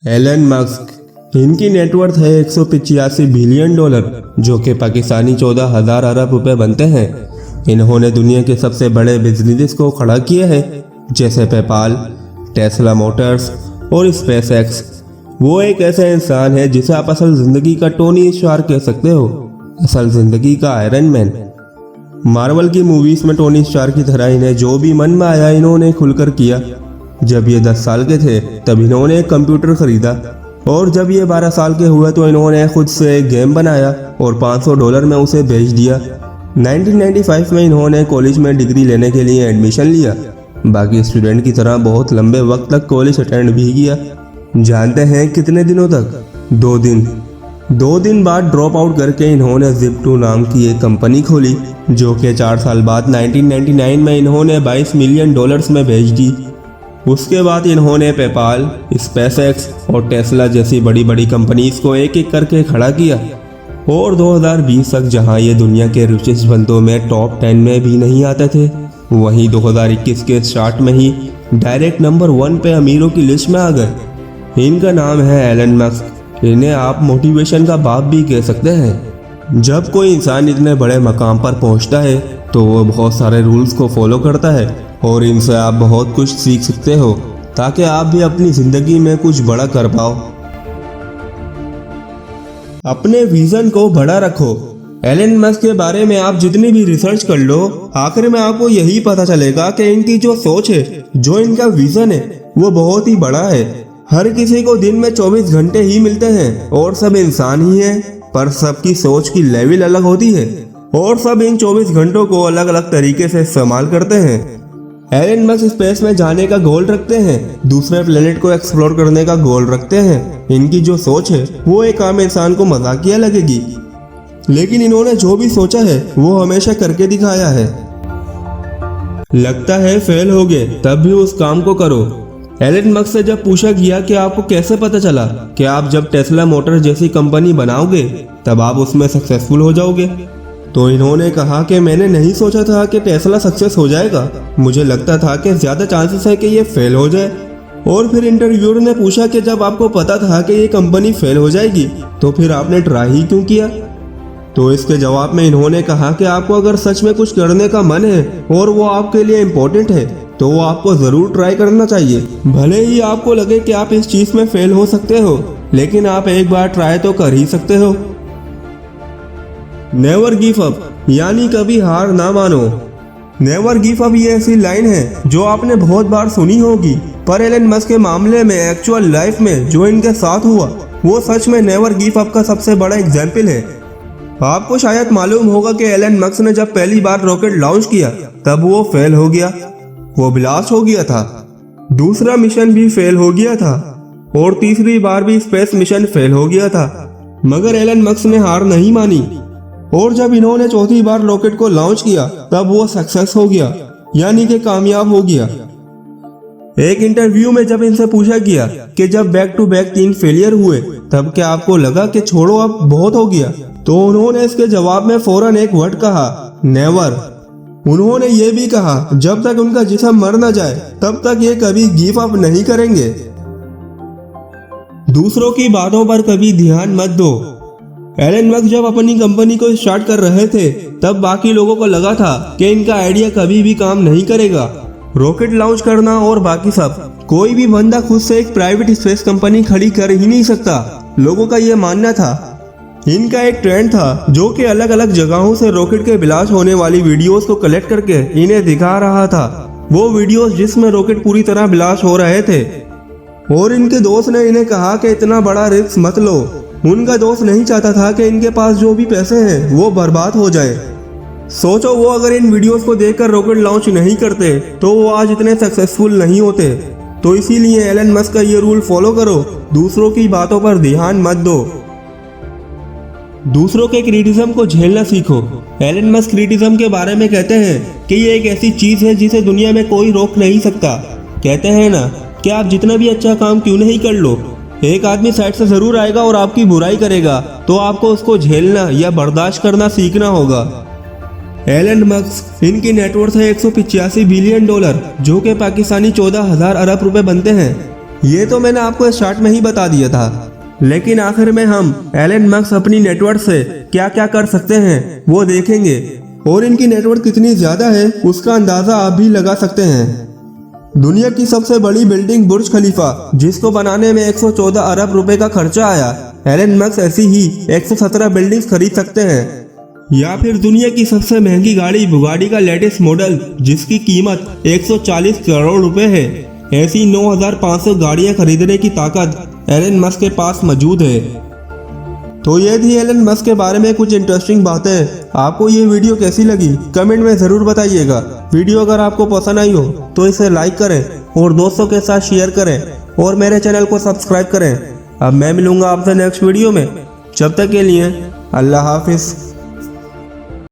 Elon Musk, इनकी net worth है 185 billion dollar, जो कि पाकिस्तानी 14,000 अरब रुपए बनते हैं। इन्होंने दुनिया के सबसे बड़े बिजनेस को खड़ा किया है, जैसे पेपाल, टेस्ला मोटर्स और स्पेस एक्स। वो एक ऐसा इंसान है जिसे आप असल जिंदगी का टोनी स्टार्क कह सकते हो, असल जिंदगी का आयरन मैन। मार्वल की मूवीज में टोनी स्टार्क की तरह इन्हें जो भी मन में आया इन्होंने खुलकर किया। जब ये 10 साल के थे तब इन्होंने एक कंप्यूटर खरीदा, और जब ये 12 साल के हुए तो इन्होंने खुद से एक गेम बनाया और $500 में उसे बेच दिया। 1995 में इन्होंने कॉलेज में डिग्री लेने के लिए एडमिशन लिया। बाकी स्टूडेंट की तरह बहुत लंबे वक्त तक कॉलेज अटेंड भी किया। जानते हैं कितने दिनों तक? 2 दिन बाद ड्रॉप आउट करके इन्होंने Zip2 नाम की एक कंपनी खोली, जो कि 4 साल बाद 1999 में इन्होंने $22 मिलियन में बेच दी। उसके बाद इन्होंने पेपाल, स्पेस एक्स और टेस्ला जैसी बड़ी बड़ी कंपनीज को एक एक करके खड़ा किया, और 2020 तक जहां ये दुनिया के रिचेस्ट बंदों में टॉप 10 में भी नहीं आते थे, वहीं 2021 के स्टार्ट में ही डायरेक्ट नंबर 1 पे अमीरों की लिस्ट में आ गए। इनका नाम है एलन मस्क। इन्हें आप मोटिवेशन का बाप भी कह सकते हैं। जब कोई इंसान इतने बड़े मकाम पर पहुंचता है तो वो बहुत सारे रूल्स को फॉलो करता है, और इनसे आप बहुत कुछ सीख सकते हो ताकि आप भी अपनी जिंदगी में कुछ बड़ा कर पाओ। अपने विजन को बड़ा रखो। एलन मस्क के बारे में आप जितनी भी रिसर्च कर लो, आखिर में आपको यही पता चलेगा कि इनकी जो सोच है, जो इनका विजन है, वो बहुत ही बड़ा है। हर किसी को दिन में 24 घंटे ही मिलते हैं और सब इंसान ही हैं, पर सबकी सोच की लेवल अलग होती है और सब इन 24 घंटों को अलग अलग तरीके से इस्तेमाल करते हैं। एलन मस्क स्पेस में जाने का गोल रखते हैं, दूसरे प्लेनेट को एक्सप्लोर करने का गोल रखते हैं। इनकी जो सोच है वो एक आम इंसान को मजाकिया लगेगी, लेकिन इन्होंने जो भी सोचा है वो हमेशा करके दिखाया है। लगता है फेल हो गए, तब भी उस काम को करो। एलन मस्क से जब पूछा गया कि आपको कैसे पता चला कि आप जब टेस्ला मोटर जैसी कंपनी बनाओगे तब आप उसमें सक्सेसफुल हो जाओगे, तो इन्होंने कहा कि मैंने नहीं सोचा था कि टेस्ला सक्सेस हो जाएगा। मुझे लगता था कि ज्यादा चांसेस है कि ये फेल हो जाए। और फिर इंटरव्यूअर ने पूछा कि जब आपको पता था कि ये कंपनी फेल हो जाएगी तो फिर आपने ट्राई ही क्यों किया? तो इसके जवाब में इन्होंने कहा कि आपको अगर सच में कुछ करने का मन है और वो आपके लिए इम्पोर्टेंट है तो वो आपको जरूर ट्राई करना चाहिए। भले ही आपको लगे कि आप इस चीज में फेल हो सकते हो, लेकिन आप एक बार ट्राई तो कर ही सकते हो। नेवर गिव अप, यानी कभी हार ना मानो। नेवर गिव अप ये ऐसी लाइन है जो आपने बहुत बार सुनी होगी, पर एलन मस्क के मामले में एक्चुअल लाइफ में जो इनके साथ हुआ वो सच में नेवर गिव अप का सबसे बड़ा एग्जाम्पल है। आपको शायद मालूम होगा कि एलन मस्क ने जब पहली बार रॉकेट लॉन्च किया तब वो फेल हो गया, वो ब्लास्ट हो गया था। दूसरा मिशन भी फेल हो गया था और तीसरी बार भी स्पेस मिशन फेल हो गया था, मगर एलन मस्क ने हार नहीं मानी, और जब इन्होंने चौथी बार रॉकेट को लॉन्च किया तब वो सक्सेस हो गया, यानी कि कामयाब हो गया। एक इंटरव्यू में जब इनसे पूछा गया कि जब बैक टू बैक 3 फेलियर हुए तब क्या आपको लगा कि छोड़ो अब बहुत हो गया, तो उन्होंने इसके जवाब में फौरन एक वर्ड कहा, नेवर। उन्होंने ये भी कहा जब तक उनका जिस्म मर न जाए तब तक ये कभी गिव अप नहीं करेंगे। दूसरों की बातों पर कभी ध्यान मत दो। एलन मस्क जब अपनी कंपनी को स्टार्ट कर रहे थे तब बाकी लोगों को लगा था कि इनका आइडिया कभी भी काम नहीं करेगा, रॉकेट लॉन्च करना और बाकी सब। कोई भी बंदा खुद से एक प्राइवेट स्पेस कंपनी खड़ी कर ही नहीं सकता, लोगों का यह मानना था। इनका एक ट्रेंड था जो कि अलग अलग जगहों से रॉकेट के ब्लास्ट होने वाली वीडियोस को कलेक्ट करके इन्हें दिखा रहा था। वो वीडियोस जिसमें रॉकेट पूरी तरह ब्लास्ट हो रहे थे, और इनके दोस्त ने इन्हें कहा कि इतना बड़ा रिस्क मत लो। उनका दोस्त नहीं चाहता था कि इनके पास जो भी पैसे हैं वो बर्बाद हो जाए। सोचो वो अगर इन वीडियोस को देखकर रॉकेट लॉन्च नहीं करते तो वो आज इतने सक्सेसफुल नहीं होते। तो इसीलिए एलन मस्क का ये रूल फॉलो करो, दूसरों की बातों पर ध्यान मत दो। दूसरों के क्रिटिसिज्म को झेलना सीखो। एलन मस्क क्रिटिसिज्म के बारे में कहते हैं कि ये एक ऐसी चीज है जिसे दुनिया में कोई रोक नहीं सकता। कहते हैं ना कि आप जितना भी अच्छा काम क्यों नहीं कर लो, एक आदमी साइड से जरूर आएगा और आपकी बुराई करेगा, तो आपको उसको झेलना या बर्दाश्त करना सीखना होगा। एलन मस्क, इनकी नेटवर्थ है 185 बिलियन डॉलर, जो कि पाकिस्तानी 14,000 अरब रुपए बनते हैं। ये तो मैंने आपको स्टार्ट में ही बता दिया था, लेकिन आखिर में हम एलन मस्क अपनी नेटवर्थ से क्या क्या कर सकते हैं वो देखेंगे, और इनकी नेटवर्थ कितनी ज्यादा है उसका अंदाजा आप भी लगा सकते हैं। दुनिया की सबसे बड़ी बिल्डिंग बुर्ज खलीफा, जिसको बनाने में 114 अरब रुपए का खर्चा आया, एलन मस्क ऐसी ही 117 बिल्डिंग्स खरीद सकते हैं। या फिर दुनिया की सबसे महंगी गाड़ी बुगाड़ी का लेटेस्ट मॉडल, जिसकी कीमत 140 करोड़ रुपए है, ऐसी 9500 गाड़ियां खरीदने की ताकत एलन मस्क के पास मौजूद है। तो ये थी एलन मस्क के बारे में कुछ इंटरेस्टिंग बातें। आपको ये वीडियो कैसी लगी कमेंट में ज़रूर बताइएगा। वीडियो अगर आपको पसंद आई हो तो इसे लाइक करें और दोस्तों के साथ शेयर करें और मेरे चैनल को सब्सक्राइब करें। अब मैं मिलूंगा आपसे नेक्स्ट वीडियो में, जब तक के लिए अल्लाह हाफिज़।